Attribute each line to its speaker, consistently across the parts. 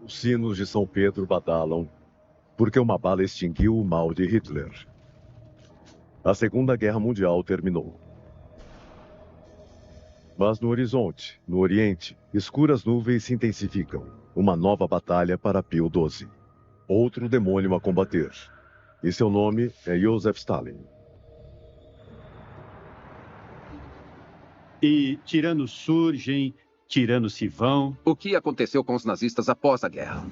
Speaker 1: Os sinos de São Pedro badalam, porque uma bala extinguiu o mal de Hitler. A Segunda Guerra Mundial terminou. Mas no horizonte, no Oriente, escuras nuvens se intensificam. Uma nova batalha para Pio XII. Outro demônio a combater. E seu nome é Joseph Stalin.
Speaker 2: E tiranos surgem, tiranos se vão.
Speaker 3: O que aconteceu com os nazistas após a guerra?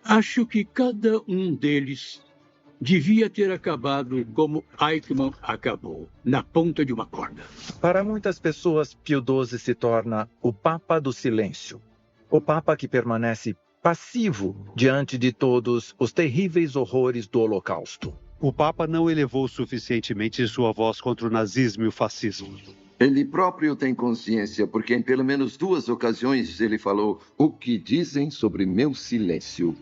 Speaker 4: Acho que cada um deles devia ter acabado como Eichmann acabou, na ponta de uma corda.
Speaker 5: Para muitas pessoas, Pio XII se torna o Papa do Silêncio. O Papa que permanece passivo diante de todos os terríveis horrores do Holocausto.
Speaker 2: O Papa não elevou suficientemente sua voz contra o nazismo e o fascismo.
Speaker 6: Ele próprio tem consciência, porque em pelo menos 2 ocasiões ele falou: o que dizem sobre meu silêncio?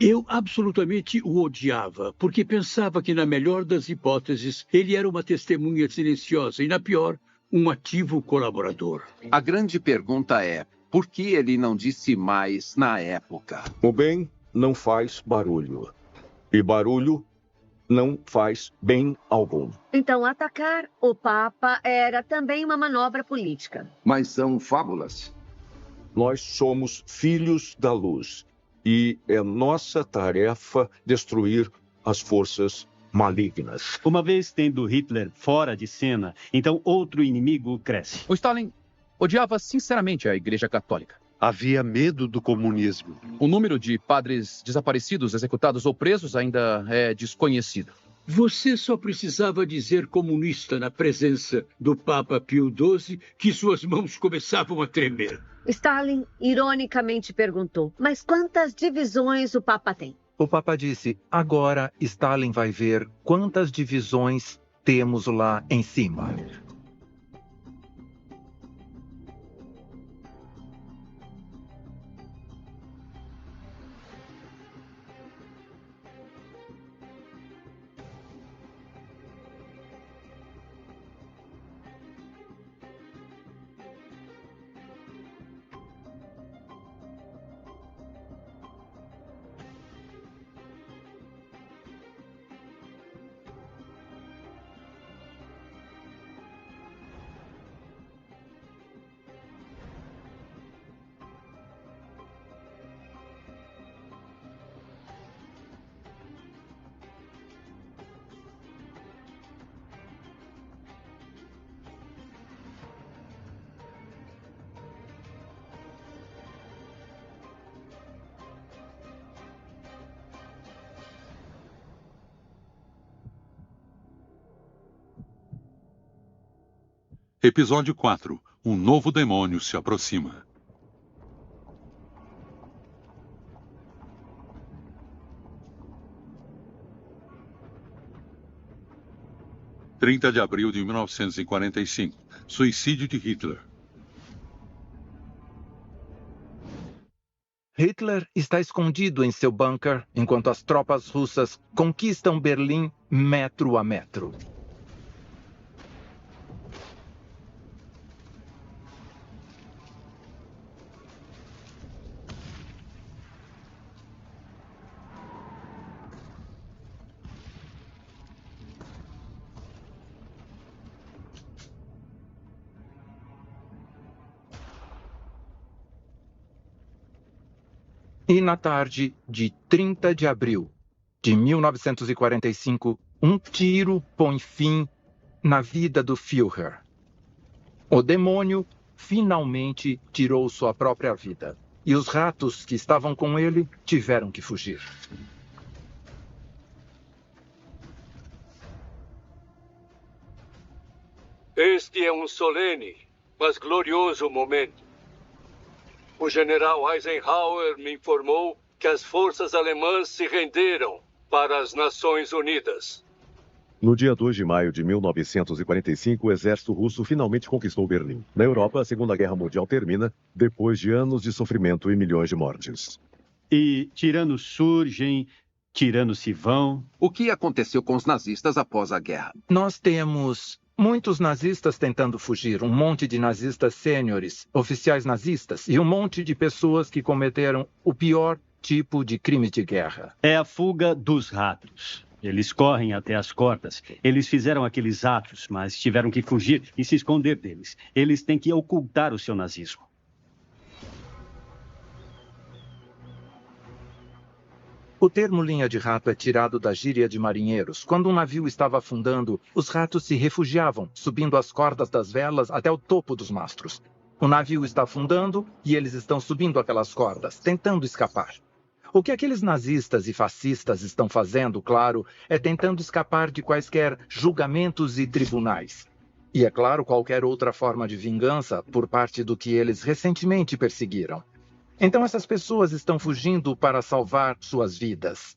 Speaker 4: Eu absolutamente o odiava, porque pensava que, na melhor das hipóteses, ele era uma testemunha silenciosa e, na pior, um ativo colaborador.
Speaker 3: A grande pergunta é, por que ele não disse mais na época?
Speaker 7: O bem não faz barulho. E barulho não faz bem algum.
Speaker 8: Então, atacar o Papa era também uma manobra política.
Speaker 6: Mas são fábulas.
Speaker 7: Nós somos filhos da luz. E é nossa tarefa destruir as forças malignas.
Speaker 2: Uma vez tendo Hitler fora de cena, então outro inimigo cresce.
Speaker 9: O Stalin odiava sinceramente a Igreja Católica.
Speaker 2: Havia medo do comunismo.
Speaker 9: O número de padres desaparecidos, executados ou presos ainda é desconhecido.
Speaker 4: Você só precisava dizer comunista na presença do Papa Pio XII que suas mãos começavam a tremer.
Speaker 8: Stalin ironicamente perguntou: mas quantas divisões o Papa tem?
Speaker 5: O Papa disse: agora Stalin vai ver quantas divisões temos lá em cima.
Speaker 10: Episódio 4. Um novo demônio se aproxima. – 30 de abril de 1945. Suicídio de Hitler.
Speaker 5: Hitler está escondido em seu bunker enquanto as tropas russas conquistam Berlim metro a metro. E na tarde de 30 de abril de 1945, um tiro põe fim na vida do Führer. O demônio finalmente tirou sua própria vida. E os ratos que estavam com ele tiveram que fugir.
Speaker 4: Este é um solene, mas glorioso momento. O general Eisenhower me informou que as forças alemãs se renderam para as Nações Unidas.
Speaker 1: No dia 2 de maio de 1945, o exército russo finalmente conquistou Berlim. Na Europa, a Segunda Guerra Mundial termina depois de anos de sofrimento e milhões de mortes.
Speaker 2: E tiranos surgem, tiranos se vão.
Speaker 3: O que aconteceu com os nazistas após a guerra?
Speaker 5: Nós temos muitos nazistas tentando fugir, um monte de nazistas sêniores, oficiais nazistas, e um monte de pessoas que cometeram o pior tipo de crime de guerra.
Speaker 2: É a fuga dos ratos. Eles correm até as cordas. Eles fizeram aqueles atos, mas tiveram que fugir e se esconder deles. Eles têm que ocultar o seu nazismo.
Speaker 5: O termo linha de rato é tirado da gíria de marinheiros. Quando um navio estava afundando, os ratos se refugiavam, subindo as cordas das velas até o topo dos mastros. O navio está afundando e eles estão subindo aquelas cordas, tentando escapar. O que aqueles nazistas e fascistas estão fazendo, claro, é tentando escapar de quaisquer julgamentos e tribunais. E, é claro, qualquer outra forma de vingança por parte do que eles recentemente perseguiram. Então essas pessoas estão fugindo para salvar suas vidas.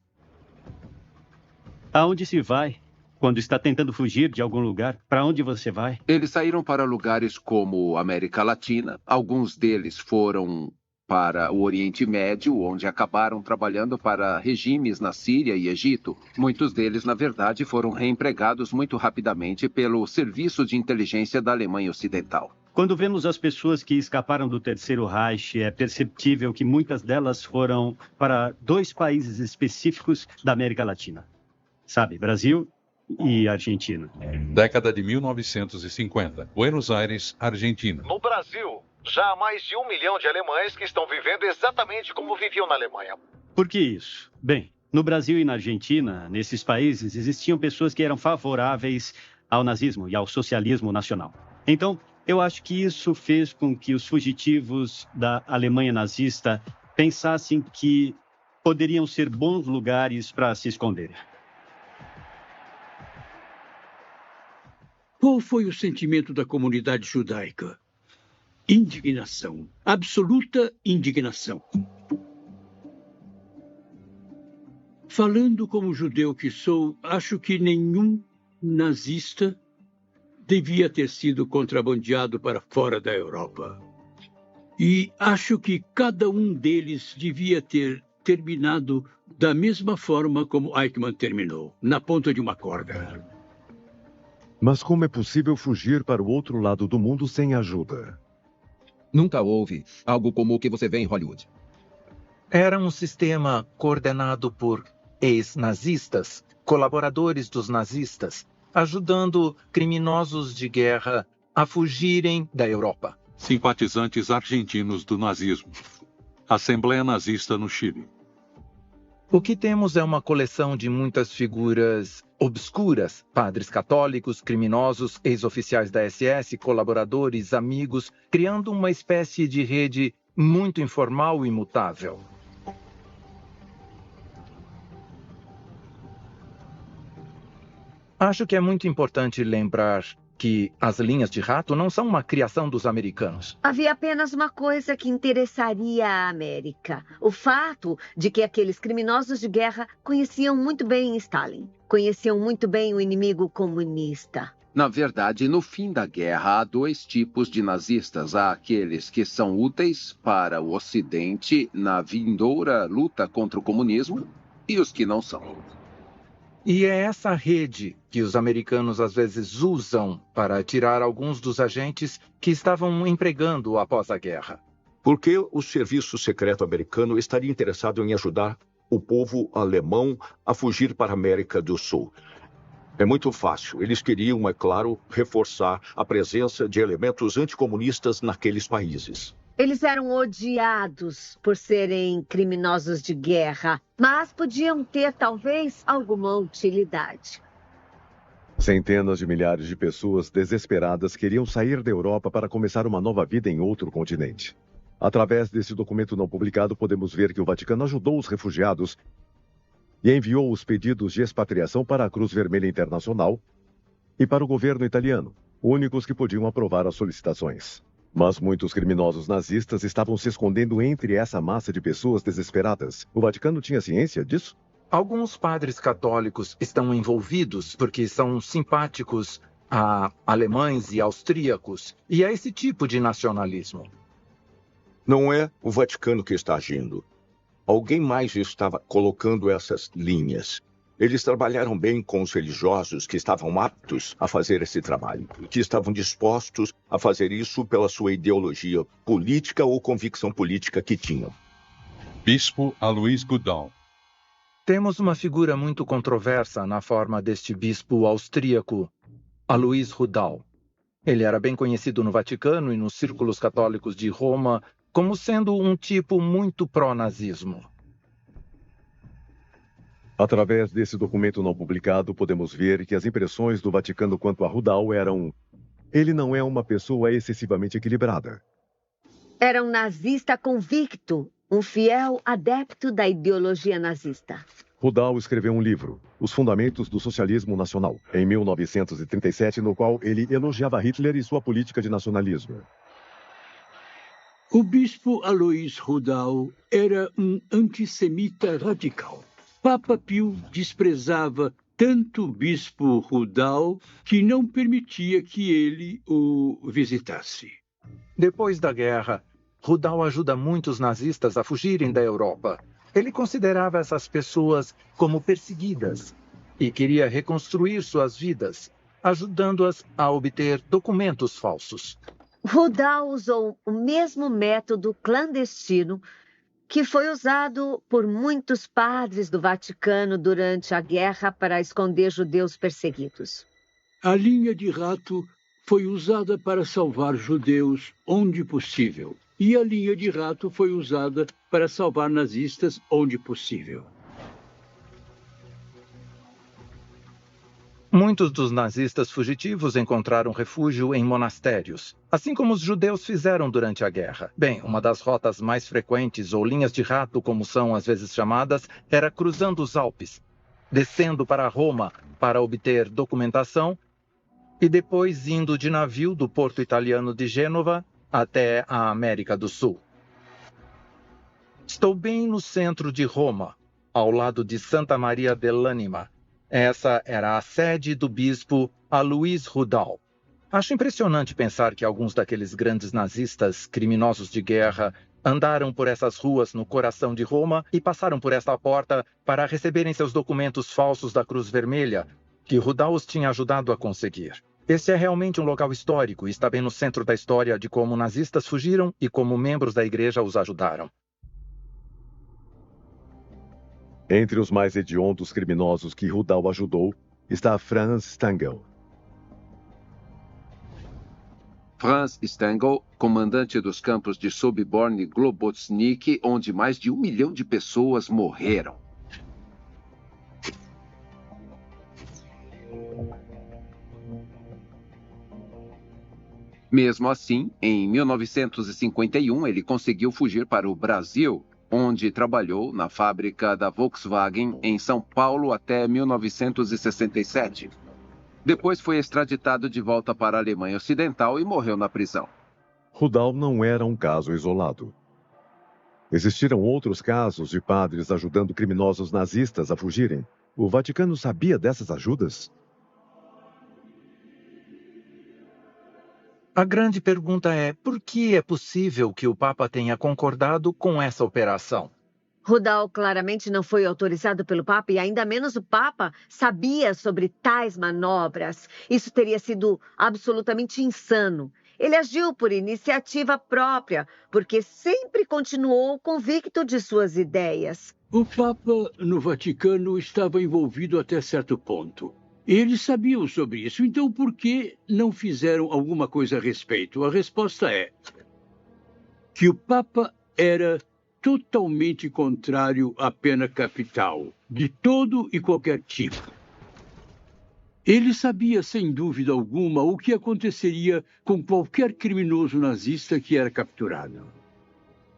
Speaker 2: Aonde se vai? Quando está tentando fugir de algum lugar, para onde você vai?
Speaker 3: Eles saíram para lugares como América Latina. Alguns deles foram para o Oriente Médio, onde acabaram trabalhando para regimes na Síria e Egito. Muitos deles, na verdade, foram reempregados muito rapidamente pelo Serviço de Inteligência da Alemanha Ocidental.
Speaker 2: Quando vemos as pessoas que escaparam do Terceiro Reich, é perceptível que muitas delas foram para 2 países específicos da América Latina. Sabe, Brasil e Argentina.
Speaker 10: Década de 1950. Buenos Aires, Argentina.
Speaker 11: No Brasil, já há mais de 1 milhão de alemães que estão vivendo exatamente como viviam na Alemanha.
Speaker 2: Por que isso? Bem, no Brasil e na Argentina, nesses países, existiam pessoas que eram favoráveis ao nazismo e ao socialismo nacional. Então, eu acho que isso fez com que os fugitivos da Alemanha nazista pensassem que poderiam ser bons lugares para se esconder.
Speaker 12: Qual foi o sentimento da comunidade judaica? Indignação. Absoluta indignação. Falando como judeu que sou, acho que nenhum nazista devia ter sido contrabandeado para fora da Europa. E acho que cada um deles devia ter terminado da mesma forma como Eichmann terminou, na ponta de uma corda.
Speaker 1: Mas como é possível fugir para o outro lado do mundo sem ajuda?
Speaker 13: Nunca houve algo como o que você vê em Hollywood.
Speaker 5: Era um sistema coordenado por ex-nazistas, colaboradores dos nazistas, ajudando criminosos de guerra a fugirem da Europa.
Speaker 10: Simpatizantes argentinos do nazismo. Assembleia Nazista no Chile.
Speaker 5: O que temos é uma coleção de muitas figuras obscuras, padres católicos, criminosos, ex-oficiais da SS, colaboradores, amigos, criando uma espécie de rede muito informal e mutável. Acho que é muito importante lembrar que as linhas de rato não são uma criação dos americanos.
Speaker 8: Havia apenas uma coisa que interessaria a América. O fato de que aqueles criminosos de guerra conheciam muito bem Stalin. Conheciam muito bem o inimigo comunista.
Speaker 3: Na verdade, no fim da guerra, há 2 tipos de nazistas. Há aqueles que são úteis para o Ocidente na vindoura luta contra o comunismo e os que não são.
Speaker 5: E é essa rede que os americanos às vezes usam para tirar alguns dos agentes que estavam empregando após a guerra.
Speaker 7: Por que o serviço secreto americano estaria interessado em ajudar o povo alemão a fugir para a América do Sul? É muito fácil. Eles queriam, é claro, reforçar a presença de elementos anticomunistas naqueles países.
Speaker 8: Eles eram odiados por serem criminosos de guerra, mas podiam ter, talvez, alguma utilidade.
Speaker 1: Centenas de milhares de pessoas desesperadas queriam sair da Europa para começar uma nova vida em outro continente. Através desse documento não publicado, podemos ver que o Vaticano ajudou os refugiados e enviou os pedidos de expatriação para a Cruz Vermelha Internacional e para o governo italiano, únicos que podiam aprovar as solicitações. Mas muitos criminosos nazistas estavam se escondendo entre essa massa de pessoas desesperadas. O Vaticano tinha ciência disso?
Speaker 5: Alguns padres católicos estão envolvidos porque são simpáticos a alemães e austríacos e a esse tipo de nacionalismo.
Speaker 7: Não é o Vaticano que está agindo. Alguém mais estava colocando essas linhas. Eles trabalharam bem com os religiosos que estavam aptos a fazer esse trabalho, que estavam dispostos a fazer isso pela sua ideologia política ou convicção política que tinham.
Speaker 10: Bispo Alois Goodall.
Speaker 5: Temos uma figura muito controversa na forma deste bispo austríaco, Alois Goodall. Ele era bem conhecido no Vaticano e nos círculos católicos de Roma como sendo um tipo muito pró-nazismo.
Speaker 1: Através desse documento não publicado, podemos ver que as impressões do Vaticano quanto a Goodall eram: ele não é uma pessoa excessivamente equilibrada.
Speaker 8: Era um nazista convicto, um fiel adepto da ideologia nazista.
Speaker 1: Goodall escreveu um livro, Os Fundamentos do Socialismo Nacional, em 1937, no qual ele elogiava Hitler e sua política de nacionalismo.
Speaker 12: O bispo Alois Goodall era um antissemita radical. Papa Pio desprezava tanto o bispo Goodall que não permitia que ele o visitasse.
Speaker 5: Depois da guerra, Goodall ajuda muitos nazistas a fugirem da Europa. Ele considerava essas pessoas como perseguidas e queria reconstruir suas vidas, ajudando-as a obter documentos falsos.
Speaker 8: Goodall usou o mesmo método clandestino que foi usado por muitos padres do Vaticano durante a guerra para esconder judeus perseguidos.
Speaker 12: A linha de rato foi usada para salvar judeus onde possível, e a linha de rato foi usada para salvar nazistas onde possível.
Speaker 5: Muitos dos nazistas fugitivos encontraram refúgio em monastérios, assim como os judeus fizeram durante a guerra. Bem, uma das rotas mais frequentes, ou linhas de rato, como são às vezes chamadas, era cruzando os Alpes, descendo para Roma para obter documentação e depois indo de navio do porto italiano de Gênova até a América do Sul. Estou bem no centro de Roma, ao lado de Santa Maria dell'Anima. Essa era a sede do bispo Alois Goodall. Acho impressionante pensar que alguns daqueles grandes nazistas, criminosos de guerra, andaram por essas ruas no coração de Roma e passaram por esta porta para receberem seus documentos falsos da Cruz Vermelha, que Goodall os tinha ajudado a conseguir. Este é realmente um local histórico e está bem no centro da história de como nazistas fugiram e como membros da igreja os ajudaram.
Speaker 1: Entre os mais hediondos criminosos que Goodall ajudou está Franz Stangl.
Speaker 3: Franz Stangl, comandante dos campos de Sobibor e Globotnik, onde mais de 1 milhão de pessoas morreram. Mesmo assim, em 1951, ele conseguiu fugir para o Brasil, onde trabalhou na fábrica da Volkswagen em São Paulo até 1967. Depois foi extraditado de volta para a Alemanha Ocidental e morreu na prisão.
Speaker 1: Goodall não era um caso isolado. Existiram outros casos de padres ajudando criminosos nazistas a fugirem. O Vaticano sabia dessas ajudas?
Speaker 5: A grande pergunta é, por que é possível que o Papa tenha concordado com essa operação?
Speaker 8: Goodall claramente não foi autorizado pelo Papa e ainda menos o Papa sabia sobre tais manobras. Isso teria sido absolutamente insano. Ele agiu por iniciativa própria, porque sempre continuou convicto de suas ideias.
Speaker 12: O Papa no Vaticano estava envolvido até certo ponto. Eles sabiam sobre isso, então por que não fizeram alguma coisa a respeito? A resposta é que o Papa era totalmente contrário à pena capital, de todo e qualquer tipo. Ele sabia, sem dúvida alguma, o que aconteceria com qualquer criminoso nazista que era capturado.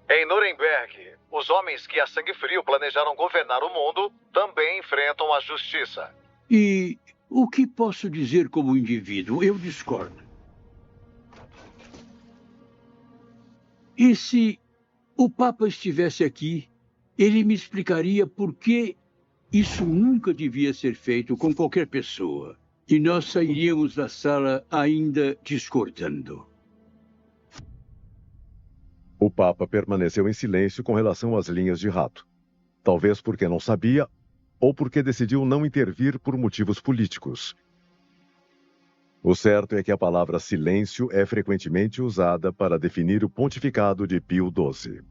Speaker 11: Em Nuremberg, os homens que a sangue frio planejaram governar o mundo também enfrentam a justiça.
Speaker 12: E o que posso dizer como indivíduo? Eu discordo. E se o Papa estivesse aqui, ele me explicaria por que isso nunca devia ser feito com qualquer pessoa. E nós sairíamos da sala ainda discordando.
Speaker 1: O Papa permaneceu em silêncio com relação às linhas de rato. Talvez porque não sabia ou porque decidiu não intervir por motivos políticos. O certo é que a palavra silêncio é frequentemente usada para definir o pontificado de Pio XII.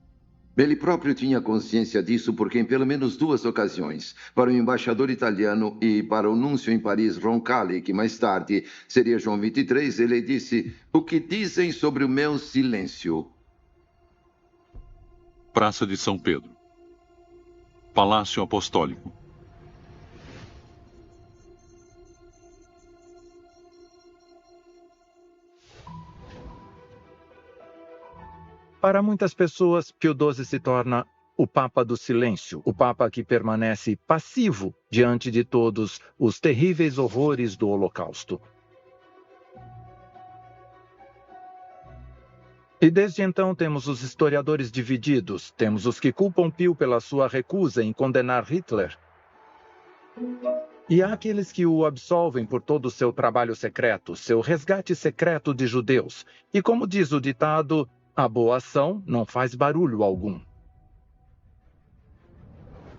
Speaker 6: Ele próprio tinha consciência disso porque, em pelo menos 2 ocasiões, para o embaixador italiano e para o núncio em Paris, Roncalli, que mais tarde seria João XXIII, ele disse: "O que dizem sobre o meu silêncio?"
Speaker 10: Praça de São Pedro. Palácio Apostólico.
Speaker 5: Para muitas pessoas, Pio XII se torna o Papa do Silêncio, o Papa que permanece passivo diante de todos os terríveis horrores do Holocausto. E desde então temos os historiadores divididos, temos os que culpam Pio pela sua recusa em condenar Hitler, e há aqueles que o absolvem por todo o seu trabalho secreto, seu resgate secreto de judeus. E como diz o ditado, a boa ação não faz barulho algum.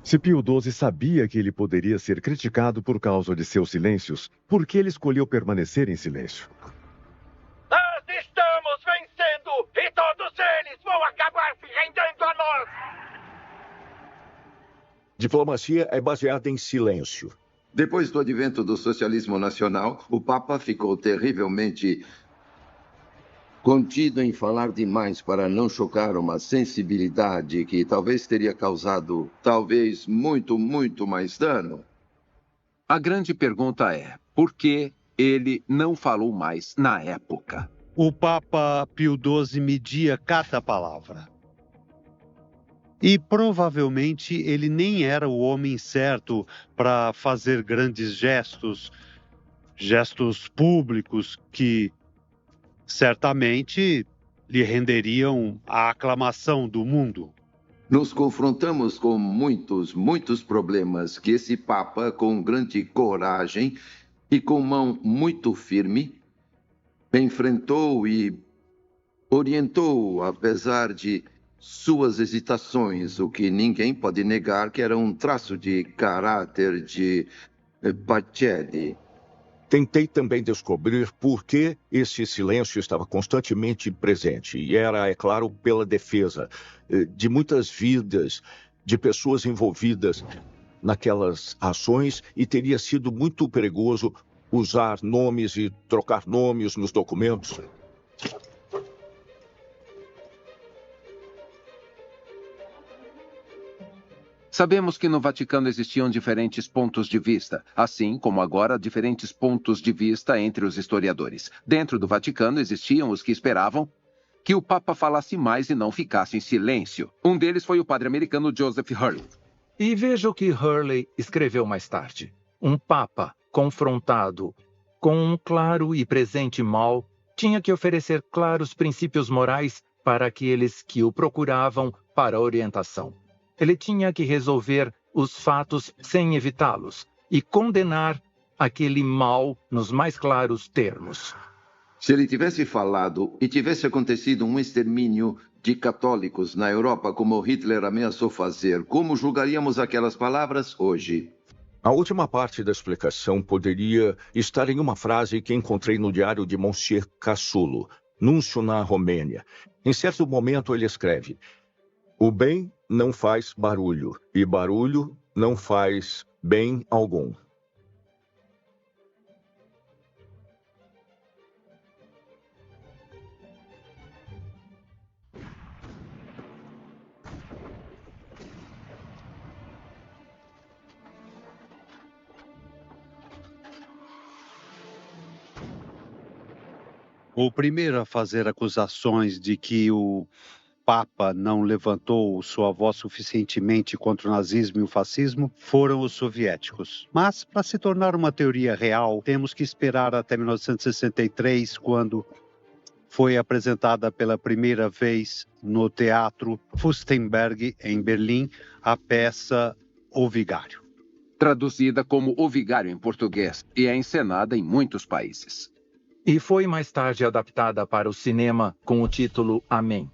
Speaker 1: Se Pio XII sabia que ele poderia ser criticado por causa de seus silêncios, por que ele escolheu permanecer em silêncio?
Speaker 11: Nós estamos vencendo e todos eles vão acabar se rendendo a nós!
Speaker 7: Diplomacia é baseada em silêncio.
Speaker 6: Depois do advento do socialismo nacional, o Papa ficou terrivelmente contido em falar demais para não chocar uma sensibilidade que talvez teria causado, muito, muito mais dano.
Speaker 3: A grande pergunta é, por que ele não falou mais na época?
Speaker 14: O Papa Pio XII media cada palavra. E provavelmente ele nem era o homem certo para fazer grandes gestos públicos que certamente lhe renderiam a aclamação do mundo.
Speaker 6: Nos confrontamos com muitos problemas que esse Papa, com grande coragem e com mão muito firme, enfrentou e orientou, apesar de suas hesitações, o que ninguém pode negar que era um traço de caráter de Pacelli.
Speaker 7: Tentei também descobrir por que esse silêncio estava constantemente presente. E era, é claro, pela defesa de muitas vidas, de pessoas envolvidas naquelas ações, e teria sido muito perigoso usar nomes e trocar nomes nos documentos.
Speaker 3: Sabemos que no Vaticano existiam diferentes pontos de vista, assim como agora diferentes pontos de vista entre os historiadores. Dentro do Vaticano existiam os que esperavam que o Papa falasse mais e não ficasse em silêncio. Um deles foi o padre americano Joseph Hurley.
Speaker 5: E veja o que Hurley escreveu mais tarde. Um Papa confrontado com um claro e presente mal tinha que oferecer claros princípios morais para aqueles que o procuravam para orientação. Ele tinha que resolver os fatos sem evitá-los e condenar aquele mal nos mais claros termos.
Speaker 6: Se ele tivesse falado e tivesse acontecido um extermínio de católicos na Europa, como Hitler ameaçou fazer, como julgaríamos aquelas palavras hoje?
Speaker 7: A última parte da explicação poderia estar em uma frase que encontrei no diário de Monsieur Cassulo, núncio na Romênia. Em certo momento ele escreve: "O bem não faz barulho, e barulho não faz bem algum."
Speaker 14: O primeiro a fazer acusações de que o Papa não levantou sua voz suficientemente contra o nazismo e o fascismo foram os soviéticos. Mas, para se tornar uma teoria real, temos que esperar até 1963, quando foi apresentada pela primeira vez no Teatro Fürstenberg, em Berlim, a peça O Vigário.
Speaker 3: Traduzida como O Vigário em português e é encenada em muitos países.
Speaker 5: E foi mais tarde adaptada para o cinema com o título Amém.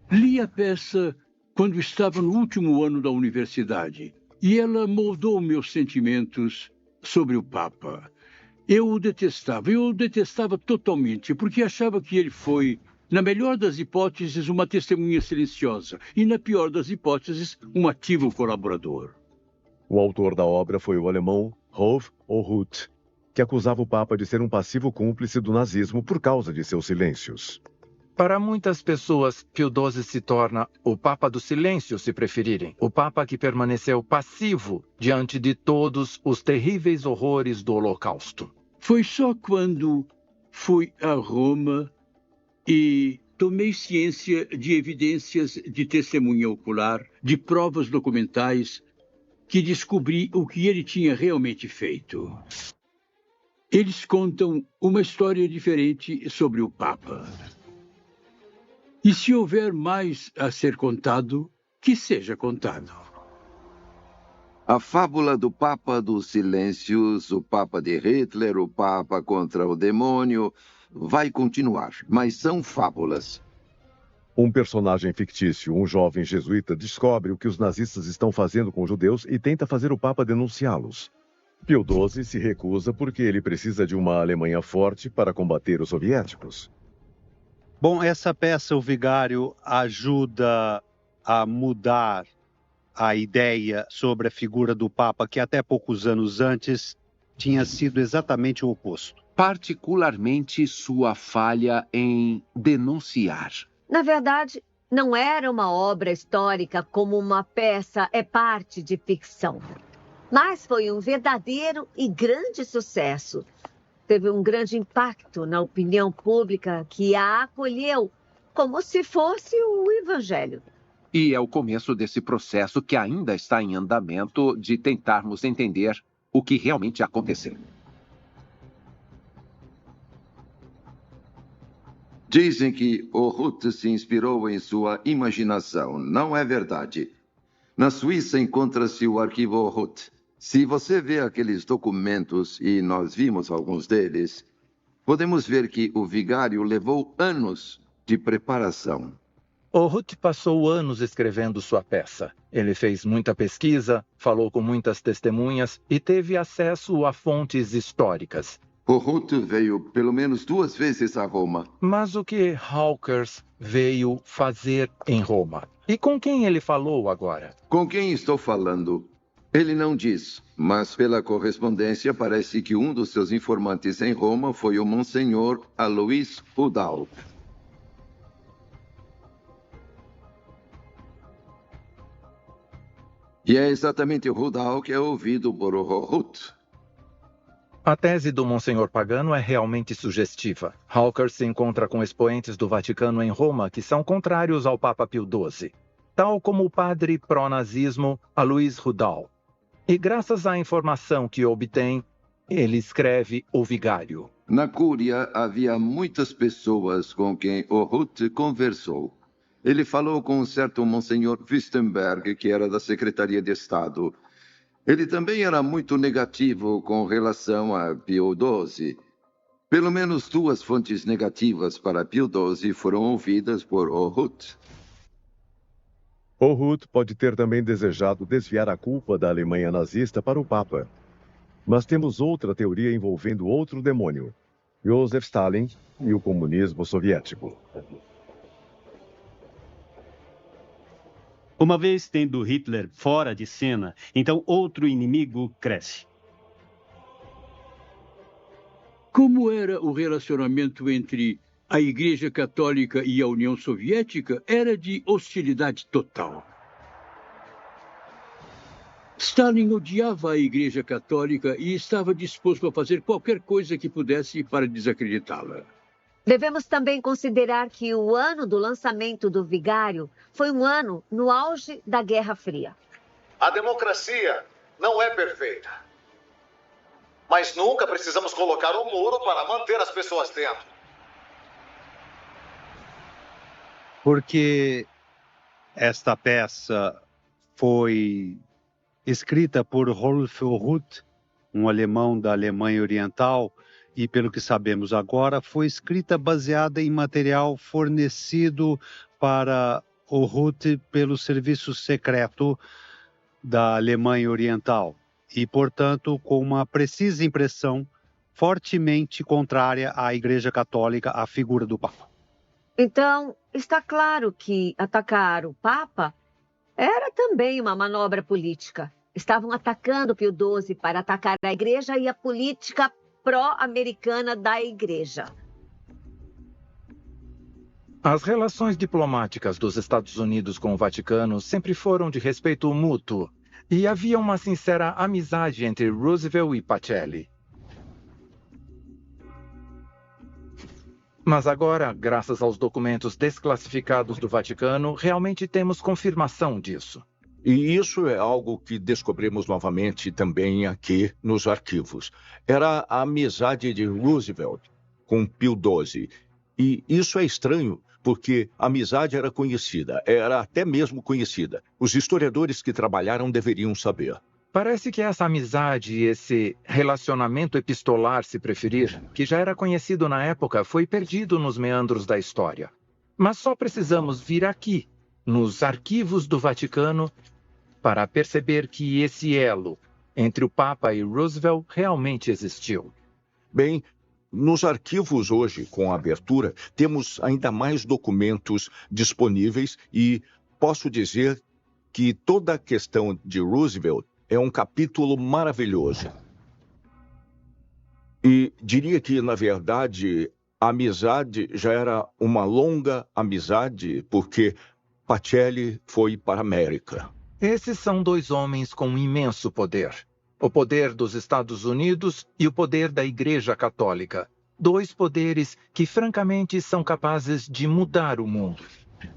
Speaker 12: Li a peça quando estava no último ano da universidade, e ela moldou meus sentimentos sobre o Papa. Eu o detestava totalmente, porque achava que ele foi, na melhor das hipóteses, uma testemunha silenciosa, e na pior das hipóteses, um ativo colaborador.
Speaker 1: O autor da obra foi o alemão Rolf Ohuth, que acusava o Papa de ser um passivo cúmplice do nazismo por causa de seus silêncios.
Speaker 5: Para muitas pessoas, Pio XII se torna o Papa do silêncio, se preferirem. O Papa que permaneceu passivo diante de todos os terríveis horrores do Holocausto.
Speaker 12: Foi só quando fui a Roma e tomei ciência de evidências de testemunha ocular, de provas documentais, que descobri o que ele tinha realmente feito. Eles contam uma história diferente sobre o Papa. E se houver mais a ser contado, que seja contado.
Speaker 6: A fábula do Papa dos Silêncios, o Papa de Hitler, o Papa contra o demônio, vai continuar, mas são fábulas.
Speaker 1: Um personagem fictício, um jovem jesuíta, descobre o que os nazistas estão fazendo com os judeus e tenta fazer o Papa denunciá-los. Pio XII se recusa porque ele precisa de uma Alemanha forte para combater os soviéticos.
Speaker 14: Bom, essa peça, O Vigário, ajuda a mudar a ideia sobre a figura do Papa, que até poucos anos antes tinha sido exatamente o oposto.
Speaker 3: Particularmente sua falha em denunciar.
Speaker 8: Na verdade, não era uma obra histórica como uma peça é parte de ficção. Mas foi um verdadeiro e grande sucesso. Teve um grande impacto na opinião pública que a acolheu como se fosse o Evangelho.
Speaker 3: E é o começo desse processo que ainda está em andamento de tentarmos entender o que realmente aconteceu.
Speaker 6: Dizem que Ohuth se inspirou em sua imaginação. Não é verdade. Na Suíça encontra-se o arquivo Ohuth. Se você vê aqueles documentos, e nós vimos alguns deles, podemos ver que o vigário levou anos de preparação.
Speaker 5: Ohuth passou anos escrevendo sua peça. Ele fez muita pesquisa, falou com muitas testemunhas e teve acesso a fontes históricas.
Speaker 6: Ohuth veio pelo menos 2 vezes a Roma.
Speaker 5: Mas o que Hawkers veio fazer em Roma? E com quem ele falou agora?
Speaker 6: Com quem estou falando? Ele não diz, mas pela correspondência parece que um dos seus informantes em Roma foi o Monsenhor Alois Rudolf. E é exatamente o Rudolf que é ouvido por Ohuth.
Speaker 5: A tese do Monsenhor Pagano é realmente sugestiva. Hawkers se encontra com expoentes do Vaticano em Roma que são contrários ao Papa Pio XII, tal como o padre pró-nazismo Alois Rudolf. E graças à informação que obtém, ele escreve O Vigário.
Speaker 6: Na Cúria havia muitas pessoas com quem Ohuth conversou. Ele falou com um certo Monsenhor Wüstenberg, que era da Secretaria de Estado. Ele também era muito negativo com relação a Pio XII. Pelo menos 2 fontes negativas para Pio XII foram ouvidas por Ohuth.
Speaker 1: Ohuth pode ter também desejado desviar a culpa da Alemanha nazista para o Papa. Mas temos outra teoria envolvendo outro demônio, Joseph Stalin e o comunismo soviético.
Speaker 2: Uma vez tendo Hitler fora de cena, então outro inimigo cresce.
Speaker 12: Como era o relacionamento entre a Igreja Católica e a União Soviética? Era de hostilidade total. Stalin odiava a Igreja Católica e estava disposto a fazer qualquer coisa que pudesse para desacreditá-la.
Speaker 8: Devemos também considerar que o ano do lançamento do Vigário foi um ano no auge da Guerra Fria.
Speaker 11: A democracia não é perfeita. Mas nunca precisamos colocar um muro para manter as pessoas dentro.
Speaker 14: Porque esta peça foi escrita por Rolf Ohuth, um alemão da Alemanha Oriental, e pelo que sabemos agora, foi escrita baseada em material fornecido para o Ruth pelo serviço secreto da Alemanha Oriental e, portanto, com uma precisa impressão fortemente contrária à Igreja Católica, à figura do Papa.
Speaker 8: Então, está claro que atacar o Papa era também uma manobra política. Estavam atacando Pio XII para atacar a Igreja e a política pró-americana da Igreja.
Speaker 5: As relações diplomáticas dos Estados Unidos com o Vaticano sempre foram de respeito mútuo, e havia uma sincera amizade entre Roosevelt e Pacelli. Mas agora, graças aos documentos desclassificados do Vaticano, realmente temos confirmação disso.
Speaker 7: E isso é algo que descobrimos novamente também aqui nos arquivos. Era a amizade de Roosevelt com Pio XII. E isso é estranho, porque a amizade era conhecida, era até mesmo conhecida. Os historiadores que trabalharam deveriam saber.
Speaker 5: Parece que essa amizade, esse relacionamento epistolar, se preferir, que já era conhecido na época, foi perdido nos meandros da história. Mas só precisamos vir aqui, nos arquivos do Vaticano, para perceber que esse elo entre o Papa e Roosevelt realmente existiu.
Speaker 7: Bem, nos arquivos hoje, com a abertura, temos ainda mais documentos disponíveis e posso dizer que toda a questão de Roosevelt é um capítulo maravilhoso. E diria que, na verdade, a amizade já era uma longa amizade, porque Pacelli foi para a América.
Speaker 5: Esses são dois homens com um imenso poder. O poder dos Estados Unidos e o poder da Igreja Católica. Dois poderes que, francamente, são capazes de mudar o mundo.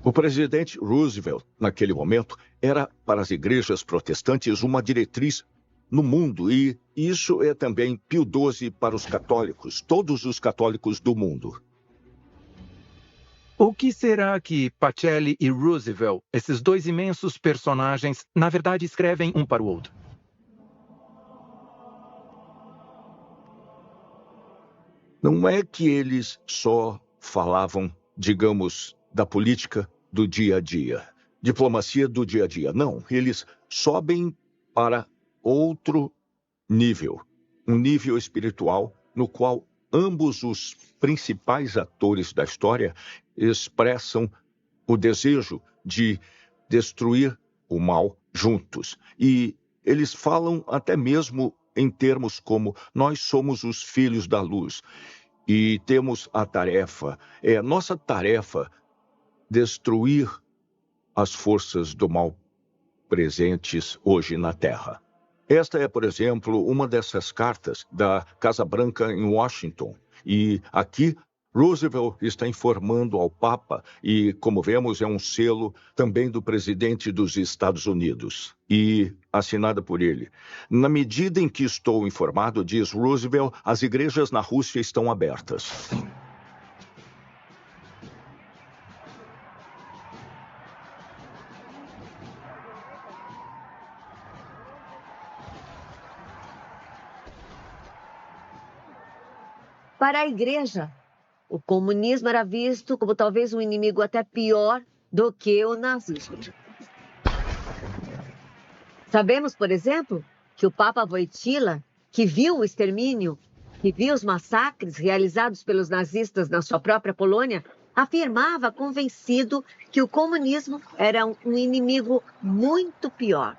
Speaker 7: O presidente Roosevelt, naquele momento, era para as igrejas protestantes uma diretriz no mundo, e isso é também Pio XII para os católicos, todos os católicos do mundo.
Speaker 5: O que será que Pacelli e Roosevelt, esses dois imensos personagens, na verdade escrevem um para o outro?
Speaker 7: Não é que eles só falavam, digamos, da política do dia a dia, diplomacia do dia a dia. Não, eles sobem para outro nível, um nível espiritual no qual ambos os principais atores da história expressam o desejo de destruir o mal juntos. E eles falam até mesmo em termos como nós somos os filhos da luz e temos a tarefa, nossa tarefa, destruir as forças do mal presentes hoje na Terra. Esta é, por exemplo, uma dessas cartas da Casa Branca em Washington. E aqui, Roosevelt está informando ao Papa e, como vemos, é um selo também do presidente dos Estados Unidos e assinada por ele. Na medida em que estou informado, diz Roosevelt, as igrejas na Rússia estão abertas.
Speaker 8: Para a Igreja, o comunismo era visto como talvez um inimigo até pior do que o nazismo. Sabemos, por exemplo, que o Papa Wojtyła, que viu o extermínio, que viu os massacres realizados pelos nazistas na sua própria Polônia, afirmava convencido que o comunismo era um inimigo muito pior.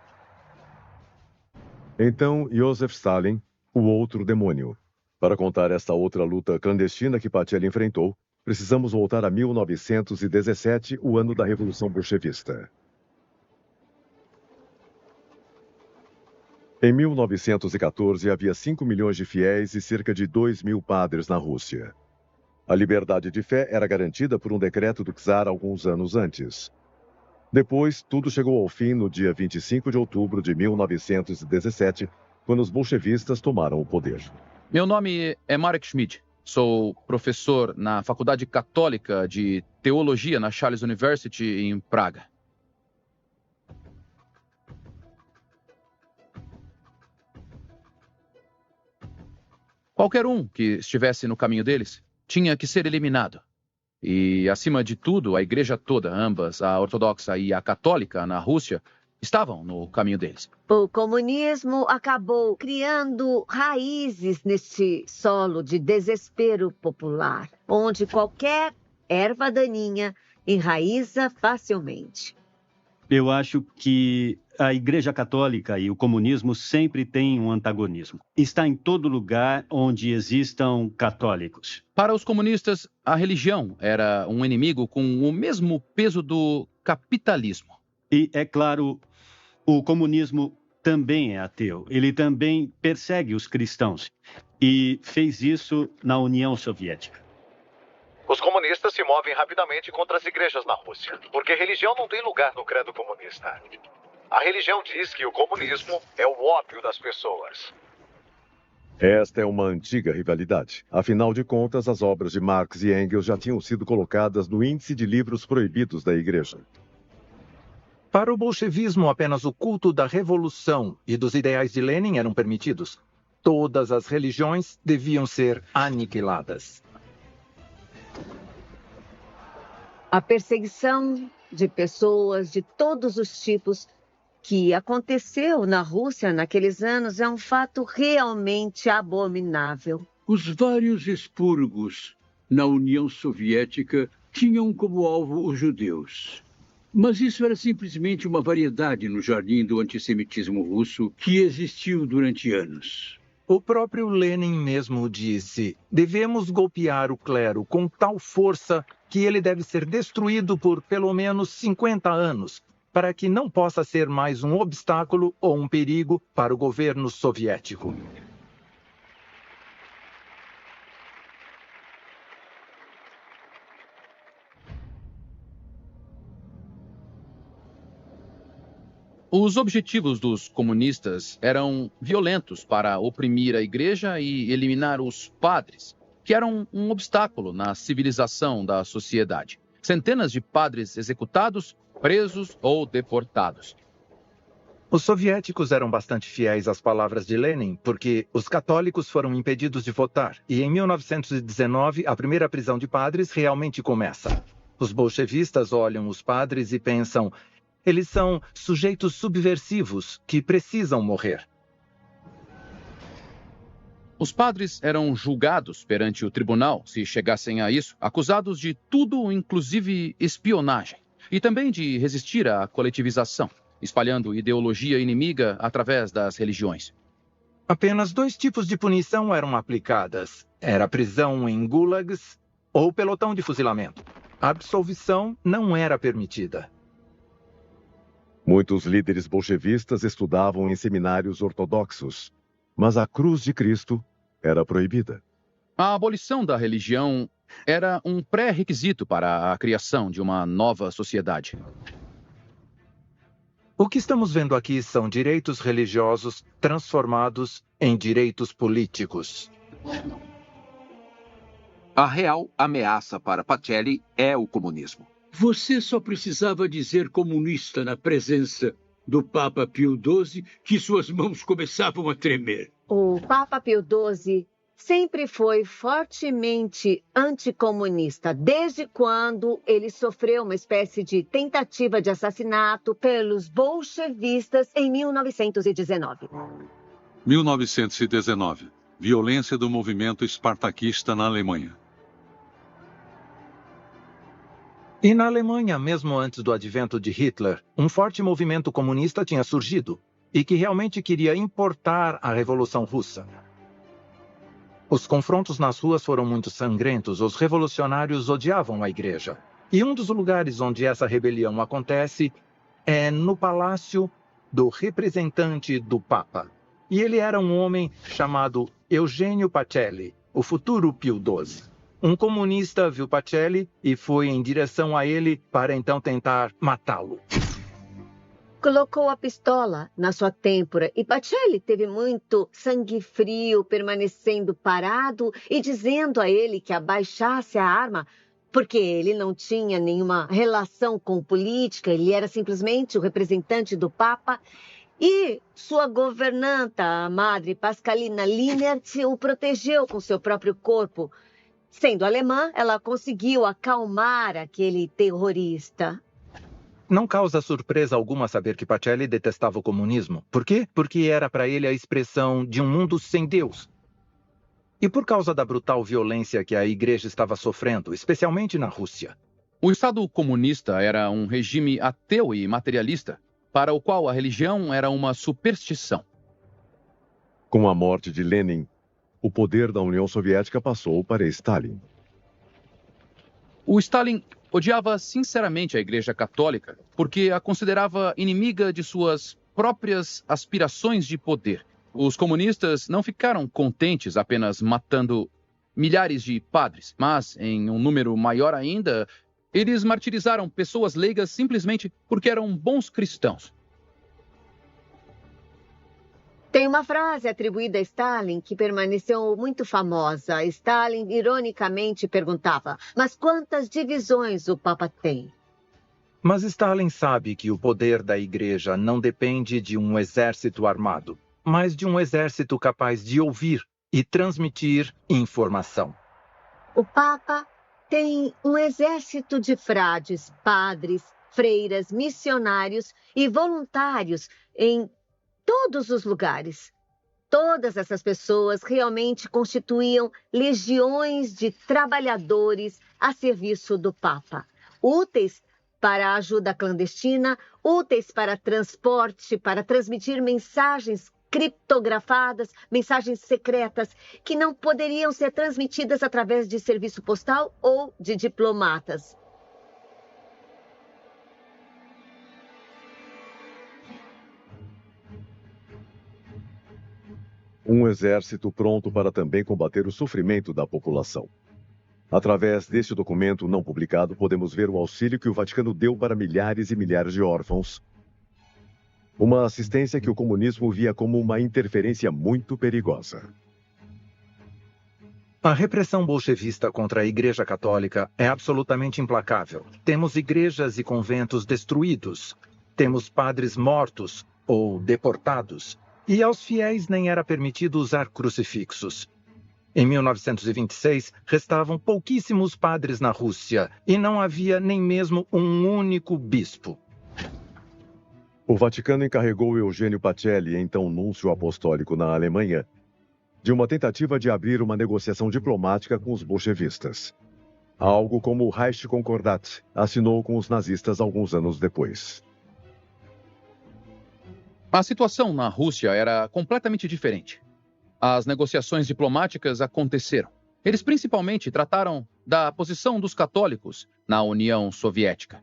Speaker 1: Então, Joseph Stalin, o outro demônio. Para contar esta outra luta clandestina que Pacelli enfrentou, precisamos voltar a 1917, o ano da Revolução Bolchevista. Em 1914, havia 5 milhões de fiéis e cerca de 2.000 padres na Rússia. A liberdade de fé era garantida por um decreto do czar alguns anos antes. Depois, tudo chegou ao fim no dia 25 de outubro de 1917, quando os bolchevistas tomaram o poder.
Speaker 9: Meu nome é Marek Schmidt. Sou professor na Faculdade Católica de Teologia na Charles University, em Praga. Qualquer um que estivesse no caminho deles tinha que ser eliminado. E, acima de tudo, a igreja toda, ambas, a ortodoxa e a católica na Rússia, estavam no caminho deles.
Speaker 8: O comunismo acabou criando raízes neste solo de desespero popular, onde qualquer erva daninha enraiza facilmente.
Speaker 2: Eu acho que a Igreja Católica e o comunismo sempre têm um antagonismo. Está em todo lugar onde existam católicos.
Speaker 9: Para os comunistas, a religião era um inimigo com o mesmo peso do capitalismo.
Speaker 2: E, é claro, o comunismo também é ateu. Ele também persegue os cristãos. E fez isso na União Soviética.
Speaker 11: Os comunistas se movem rapidamente contra as igrejas na Rússia, porque religião não tem lugar no credo comunista. A religião diz que o comunismo é o ópio das pessoas.
Speaker 1: Esta é uma antiga rivalidade. Afinal de contas, as obras de Marx e Engels já tinham sido colocadas no índice de livros proibidos da igreja.
Speaker 5: Para o bolchevismo, apenas o culto da revolução e dos ideais de Lenin eram permitidos. Todas as religiões deviam ser aniquiladas.
Speaker 8: A perseguição de pessoas de todos os tipos que aconteceu na Rússia naqueles anos é um fato realmente abominável.
Speaker 12: Os vários expurgos na União Soviética tinham como alvo os judeus. Mas isso era simplesmente uma variedade no jardim do antissemitismo russo que existiu durante anos.
Speaker 5: O próprio Lenin mesmo disse: devemos golpear o clero com tal força que ele deve ser destruído por pelo menos 50 anos, para que não possa ser mais um obstáculo ou um perigo para o governo soviético.
Speaker 9: Os objetivos dos comunistas eram violentos para oprimir a igreja e eliminar os padres, que eram um obstáculo na civilização da sociedade. Centenas de padres executados, presos ou deportados.
Speaker 5: Os soviéticos eram bastante fiéis às palavras de Lenin, porque os católicos foram impedidos de votar. E em 1919, a primeira prisão de padres realmente começa. Os bolchevistas olham os padres e pensam: eles são sujeitos subversivos que precisam morrer.
Speaker 9: Os padres eram julgados perante o tribunal, se chegassem a isso, acusados de tudo, inclusive espionagem, e também de resistir à coletivização, espalhando ideologia inimiga através das religiões.
Speaker 5: Apenas 2 tipos de punição eram aplicadas. Era prisão em gulags ou pelotão de fuzilamento. A absolvição não era permitida.
Speaker 1: Muitos líderes bolchevistas estudavam em seminários ortodoxos, mas a cruz de Cristo era proibida.
Speaker 9: A abolição da religião era um pré-requisito para a criação de uma nova sociedade.
Speaker 5: O que estamos vendo aqui são direitos religiosos transformados em direitos políticos.
Speaker 3: A real ameaça para Pacelli é o comunismo.
Speaker 12: Você só precisava dizer comunista na presença do Papa Pio XII que suas mãos começavam a tremer.
Speaker 8: O Papa Pio XII sempre foi fortemente anticomunista, desde quando ele sofreu uma espécie de tentativa de assassinato pelos bolchevistas em 1919.
Speaker 10: 1919. Violência do movimento espartaquista na Alemanha.
Speaker 5: E na Alemanha, mesmo antes do advento de Hitler, um forte movimento comunista tinha surgido e que realmente queria importar a Revolução Russa. Os confrontos nas ruas foram muito sangrentos, os revolucionários odiavam a igreja. E um dos lugares onde essa rebelião acontece é no palácio do representante do Papa. E ele era um homem chamado Eugênio Pacelli, o futuro Pio XII. Um comunista viu Pacelli e foi em direção a ele para então tentar matá-lo.
Speaker 8: Colocou a pistola na sua têmpora e Pacelli teve muito sangue frio, permanecendo parado e dizendo a ele que abaixasse a arma, porque ele não tinha nenhuma relação com política, ele era simplesmente o representante do Papa. E sua governanta, a Madre Pascalina Lienert, o protegeu com seu próprio corpo. Sendo alemã, ela conseguiu acalmar aquele terrorista.
Speaker 5: Não causa surpresa alguma saber que Pacelli detestava o comunismo. Por quê? Porque era para ele a expressão de um mundo sem Deus. E por causa da brutal violência que a igreja estava sofrendo, especialmente na Rússia.
Speaker 9: O Estado comunista era um regime ateu e materialista, para o qual a religião era uma superstição.
Speaker 1: Com a morte de Lenin, o poder da União Soviética passou para Stalin.
Speaker 9: O Stalin odiava sinceramente a Igreja Católica porque a considerava inimiga de suas próprias aspirações de poder. Os comunistas não ficaram contentes apenas matando milhares de padres, mas, em um número maior ainda, eles martirizaram pessoas leigas simplesmente porque eram bons cristãos.
Speaker 8: Tem uma frase atribuída a Stalin que permaneceu muito famosa. Stalin, ironicamente, perguntava: mas quantas divisões o Papa tem?
Speaker 5: Mas Stalin sabe que o poder da igreja não depende de um exército armado, mas de um exército capaz de ouvir e transmitir informação.
Speaker 8: O Papa tem um exército de frades, padres, freiras, missionários e voluntários em todos os lugares. Todas essas pessoas realmente constituíam legiões de trabalhadores a serviço do Papa, úteis para a ajuda clandestina, úteis para transporte, para transmitir mensagens criptografadas, mensagens secretas, que não poderiam ser transmitidas através de serviço postal ou de diplomatas.
Speaker 1: Um exército pronto para também combater o sofrimento da população. Através deste documento não publicado, podemos ver o auxílio que o Vaticano deu para milhares e milhares de órfãos. Uma assistência que o comunismo via como uma interferência muito perigosa.
Speaker 5: A repressão bolchevista contra a Igreja Católica é absolutamente implacável. Temos igrejas e conventos destruídos. Temos padres mortos ou deportados. E aos fiéis nem era permitido usar crucifixos. Em 1926, restavam pouquíssimos padres na Rússia e não havia nem mesmo um único bispo.
Speaker 1: O Vaticano encarregou Eugênio Pacelli, então núncio apostólico na Alemanha, de uma tentativa de abrir uma negociação diplomática com os bolchevistas. Algo como o Reichskonkordat assinou com os nazistas alguns anos depois.
Speaker 9: A situação na Rússia era completamente diferente. As negociações diplomáticas aconteceram. Eles principalmente trataram da posição dos católicos na União Soviética.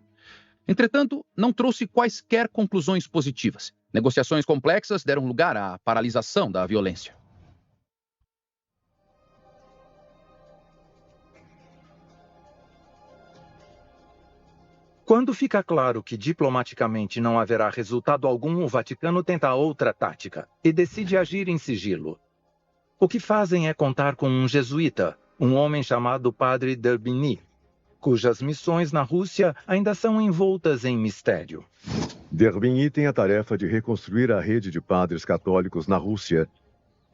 Speaker 9: Entretanto, não trouxe quaisquer conclusões positivas. Negociações complexas deram lugar à paralisação da violência.
Speaker 5: Quando fica claro que diplomaticamente não haverá resultado algum, o Vaticano tenta outra tática e decide agir em sigilo. O que fazem é contar com um jesuíta, um homem chamado Padre d'Herbigny, cujas missões na Rússia ainda são envoltas em mistério.
Speaker 1: d'Herbigny tem a tarefa de reconstruir a rede de padres católicos na Rússia.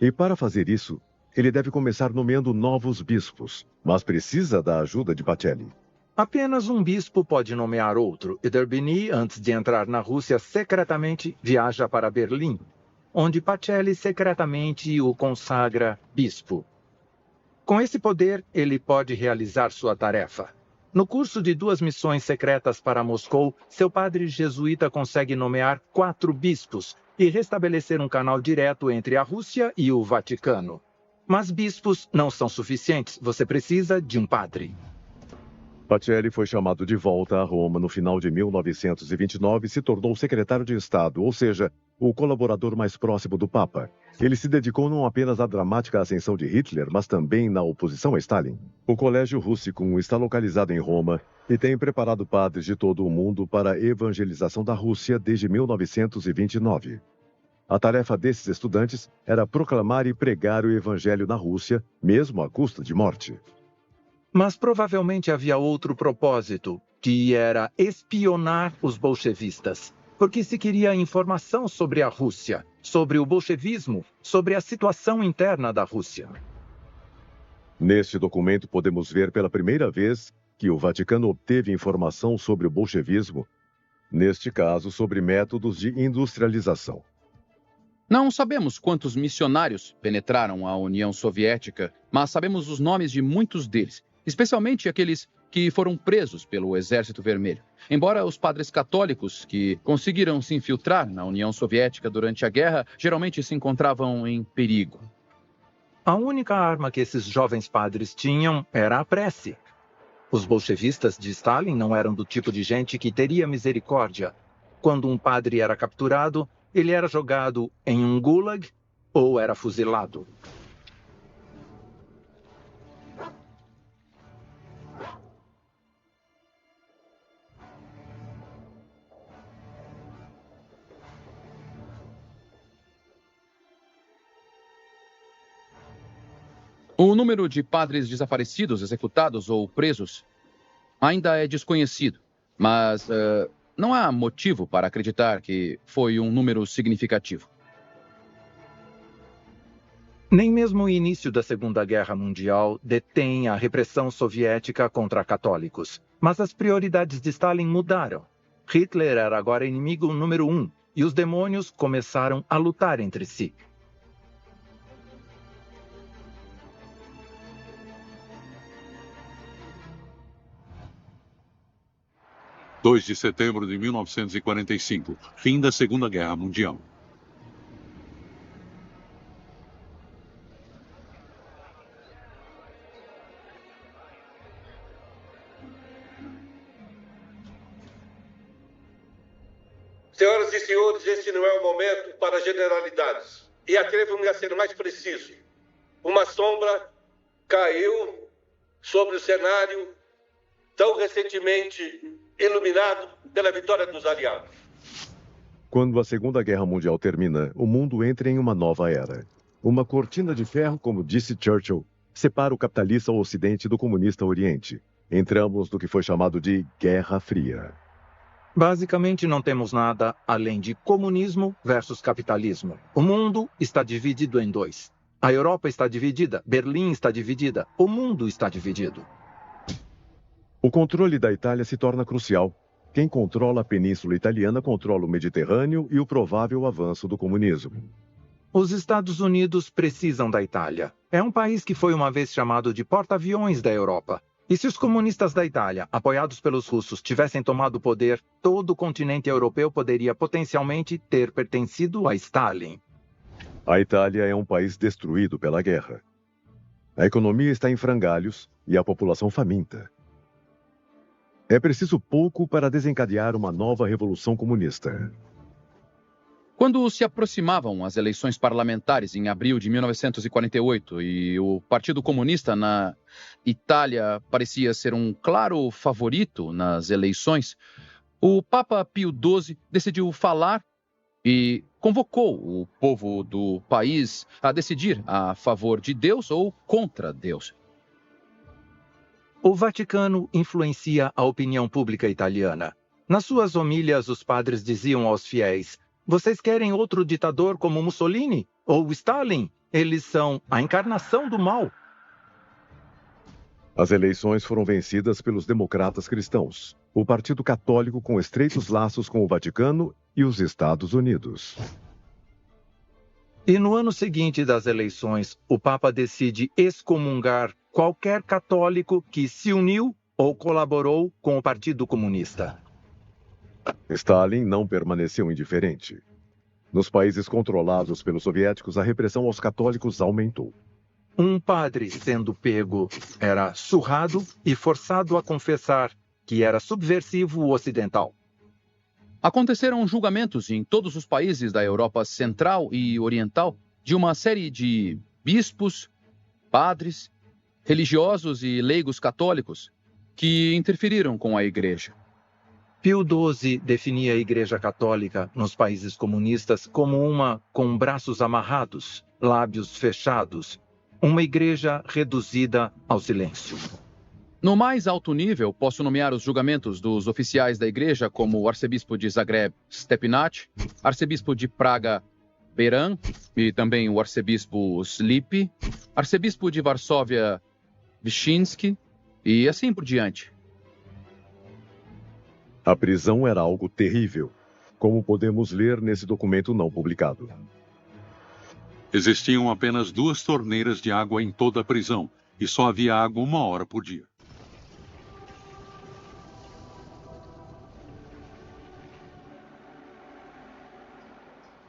Speaker 1: E para fazer isso, ele deve começar nomeando novos bispos, mas precisa da ajuda de Pacelli.
Speaker 5: Apenas um bispo pode nomear outro, e d'Herbigny, antes de entrar na Rússia secretamente, viaja para Berlim, onde Pacelli secretamente o consagra bispo. Com esse poder, ele pode realizar sua tarefa. No curso de 2 missões secretas para Moscou, seu padre jesuíta consegue nomear 4 bispos e restabelecer um canal direto entre a Rússia e o Vaticano. Mas bispos não são suficientes, você precisa de um padre.
Speaker 1: Pacelli foi chamado de volta a Roma no final de 1929 e se tornou secretário de Estado, ou seja, o colaborador mais próximo do Papa. Ele se dedicou não apenas à dramática ascensão de Hitler, mas também na oposição a Stalin. O Colégio Russicum está localizado em Roma e tem preparado padres de todo o mundo para a evangelização da Rússia desde 1929. A tarefa desses estudantes era proclamar e pregar o evangelho na Rússia, mesmo à custa de morte.
Speaker 5: Mas provavelmente havia outro propósito, que era espionar os bolchevistas, porque se queria informação sobre a Rússia, sobre o bolchevismo, sobre a situação interna da Rússia.
Speaker 1: Neste documento podemos ver pela primeira vez que o Vaticano obteve informação sobre o bolchevismo, neste caso sobre métodos de industrialização.
Speaker 9: Não sabemos quantos missionários penetraram a União Soviética, mas sabemos os nomes de muitos deles, especialmente aqueles que foram presos pelo Exército Vermelho. Embora os padres católicos que conseguiram se infiltrar na União Soviética durante a guerra geralmente se encontravam em perigo.
Speaker 5: A única arma que esses jovens padres tinham era a prece. Os bolchevistas de Stalin não eram do tipo de gente que teria misericórdia. Quando um padre era capturado, ele era jogado em um gulag ou era fuzilado.
Speaker 9: O número de padres desaparecidos, executados ou presos ainda é desconhecido, mas não há motivo para acreditar que foi um número significativo.
Speaker 5: Nem mesmo o início da Segunda Guerra Mundial detém a repressão soviética contra católicos. Mas as prioridades de Stalin mudaram. Hitler era agora inimigo número 1 e os demônios começaram a lutar entre si.
Speaker 10: – 2 de setembro de 1945, fim da Segunda Guerra Mundial.
Speaker 4: Senhoras e senhores, este não é o momento para generalidades. E atrevo-me a ser mais preciso. Uma sombra caiu sobre o cenário tão recentemente iluminado pela vitória dos aliados.
Speaker 1: Quando a Segunda Guerra Mundial termina, o mundo entra em uma nova era. Uma cortina de ferro, como disse Churchill, separa o capitalista Ocidente do comunista Oriente. Entramos no que foi chamado de Guerra Fria.
Speaker 5: Basicamente, não temos nada além de comunismo versus capitalismo. O mundo está dividido em dois. A Europa está dividida, Berlim está dividida, o mundo está dividido.
Speaker 1: O controle da Itália se torna crucial. Quem controla a Península Italiana controla o Mediterrâneo e o provável avanço do comunismo.
Speaker 5: Os Estados Unidos precisam da Itália. É um país que foi uma vez chamado de porta-aviões da Europa. E se os comunistas da Itália, apoiados pelos russos, tivessem tomado o poder, todo o continente europeu poderia potencialmente ter pertencido a Stalin.
Speaker 1: A Itália é um país destruído pela guerra. A economia está em frangalhos e a população faminta. É preciso pouco para desencadear uma nova revolução comunista.
Speaker 9: Quando se aproximavam as eleições parlamentares em abril de 1948 e o Partido Comunista na Itália parecia ser um claro favorito nas eleições, o Papa Pio XII decidiu falar e convocou o povo do país a decidir a favor de Deus ou contra Deus.
Speaker 5: O Vaticano influencia a opinião pública italiana. Nas suas homílias, os padres diziam aos fiéis: vocês querem outro ditador como Mussolini ou Stalin? Eles são a encarnação do mal.
Speaker 1: As eleições foram vencidas pelos democratas cristãos, o Partido Católico com estreitos laços com o Vaticano e os Estados Unidos.
Speaker 5: E no ano seguinte das eleições, o Papa decide excomungar qualquer católico que se uniu ou colaborou com o Partido Comunista.
Speaker 1: Stalin não permaneceu indiferente. Nos países controlados pelos soviéticos, a repressão aos católicos aumentou.
Speaker 5: Um padre, sendo pego, era surrado e forçado a confessar que era subversivo ocidental.
Speaker 9: Aconteceram julgamentos em todos os países da Europa Central e Oriental de uma série de bispos, padres, religiosos e leigos católicos que interferiram com a Igreja.
Speaker 5: Pio XII definia a Igreja Católica nos países comunistas como uma com braços amarrados, lábios fechados, uma igreja reduzida ao silêncio.
Speaker 9: No mais alto nível, posso nomear os julgamentos dos oficiais da Igreja como o arcebispo de Zagreb, Stepinac, arcebispo de Praga, Beran, e também o arcebispo Slipy, arcebispo de Varsóvia, Wyszynski e assim por diante.
Speaker 1: A prisão era algo terrível, como podemos ler nesse documento não publicado.
Speaker 10: Existiam apenas 2 torneiras de água em toda a prisão e só havia água 1 hora por dia.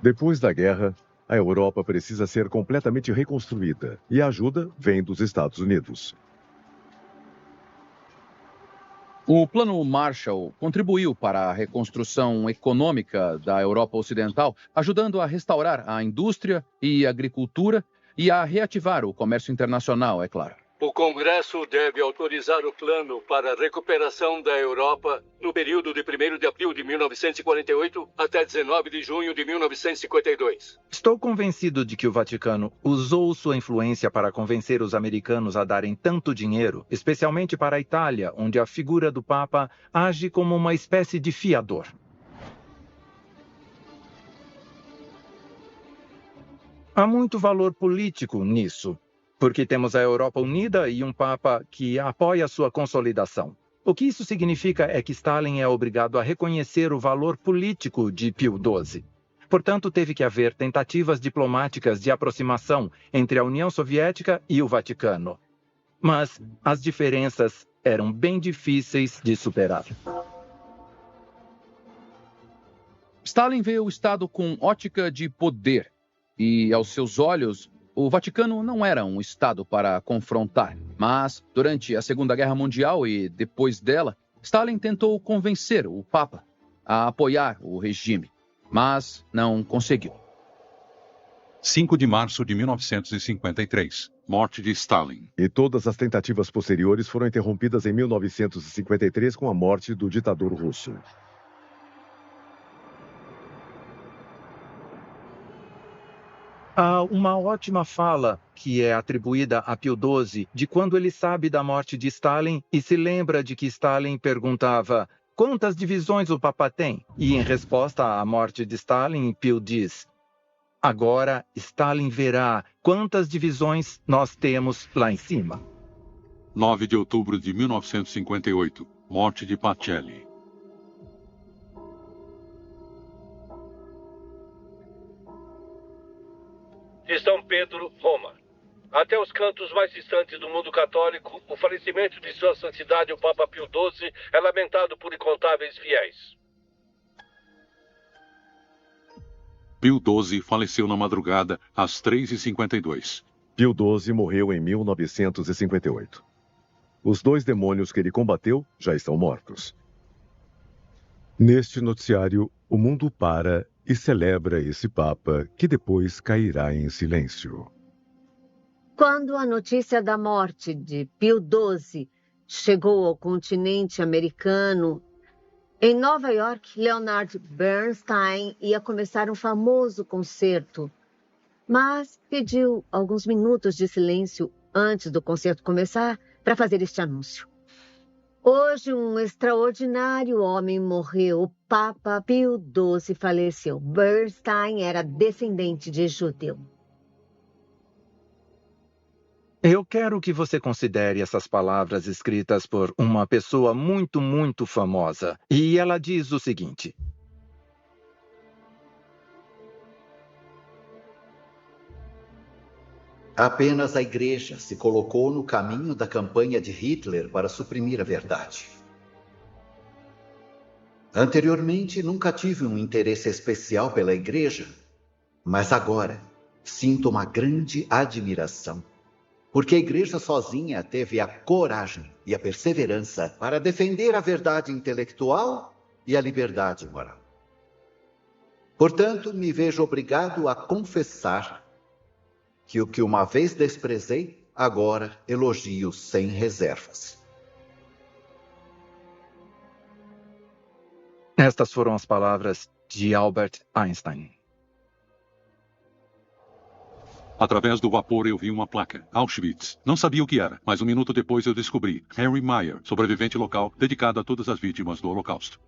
Speaker 1: Depois da guerra, a Europa precisa ser completamente reconstruída e a ajuda vem dos Estados Unidos.
Speaker 9: O Plano Marshall contribuiu para a reconstrução econômica da Europa Ocidental, ajudando a restaurar a indústria e a agricultura e a reativar o comércio internacional, é claro.
Speaker 4: O Congresso deve autorizar o plano para a recuperação da Europa no período de 1º de abril de 1948 até 19 de junho de 1952.
Speaker 5: Estou convencido de que o Vaticano usou sua influência para convencer os americanos a darem tanto dinheiro, especialmente para a Itália, onde a figura do Papa age como uma espécie de fiador. Há muito valor político nisso, porque temos a Europa unida e um Papa que apoia sua consolidação. O que isso significa é que Stalin é obrigado a reconhecer o valor político de Pio XII. Portanto, teve que haver tentativas diplomáticas de aproximação entre a União Soviética e o Vaticano. Mas as diferenças eram bem difíceis de superar.
Speaker 9: Stalin vê o Estado com ótica de poder e, aos seus olhos, o Vaticano não era um Estado para confrontar. Mas, durante a Segunda Guerra Mundial e depois dela, Stalin tentou convencer o Papa a apoiar o regime, mas não conseguiu.
Speaker 10: 5 de março de 1953. Morte de Stalin.
Speaker 1: E todas as tentativas posteriores foram interrompidas em 1953 com a morte do ditador russo.
Speaker 5: Há uma ótima fala que é atribuída a Pio XII de quando ele sabe da morte de Stalin e se lembra de que Stalin perguntava quantas divisões o Papa tem? E em resposta à morte de Stalin, Pio diz: agora Stalin verá quantas divisões nós temos lá em cima.
Speaker 10: 9 de outubro de 1958. Morte de Pacelli.
Speaker 4: De São Pedro, Roma. Até os cantos mais distantes do mundo católico, o falecimento de Sua Santidade o Papa Pio XII é lamentado por incontáveis fiéis.
Speaker 10: Pio XII faleceu na madrugada às 3h52.
Speaker 1: Pio XII morreu em 1958. Os 2 demônios que ele combateu já estão mortos. Neste noticiário, o mundo para e celebra esse Papa, que depois cairá em silêncio.
Speaker 8: Quando a notícia da morte de Pio XII chegou ao continente americano, em Nova York, Leonard Bernstein ia começar um famoso concerto, mas pediu alguns minutos de silêncio antes do concerto começar para fazer este anúncio. Hoje, um extraordinário homem morreu. O Papa Pio XII faleceu. Bernstein era descendente de judeu.
Speaker 5: Eu quero que você considere essas palavras escritas por uma pessoa muito, muito famosa. E ela diz o seguinte:
Speaker 15: apenas a Igreja se colocou no caminho da campanha de Hitler para suprimir a verdade. Anteriormente, nunca tive um interesse especial pela Igreja, mas agora sinto uma grande admiração, porque a Igreja sozinha teve a coragem e a perseverança para defender a verdade intelectual e a liberdade moral. Portanto, me vejo obrigado a confessar que o que uma vez desprezei, agora elogio sem reservas.
Speaker 5: Estas foram as palavras de Albert Einstein.
Speaker 10: Através do vapor eu vi uma placa, Auschwitz. Não sabia o que era, mas um minuto depois eu descobri. Henry Meyer, sobrevivente local, dedicado a todas as vítimas do Holocausto.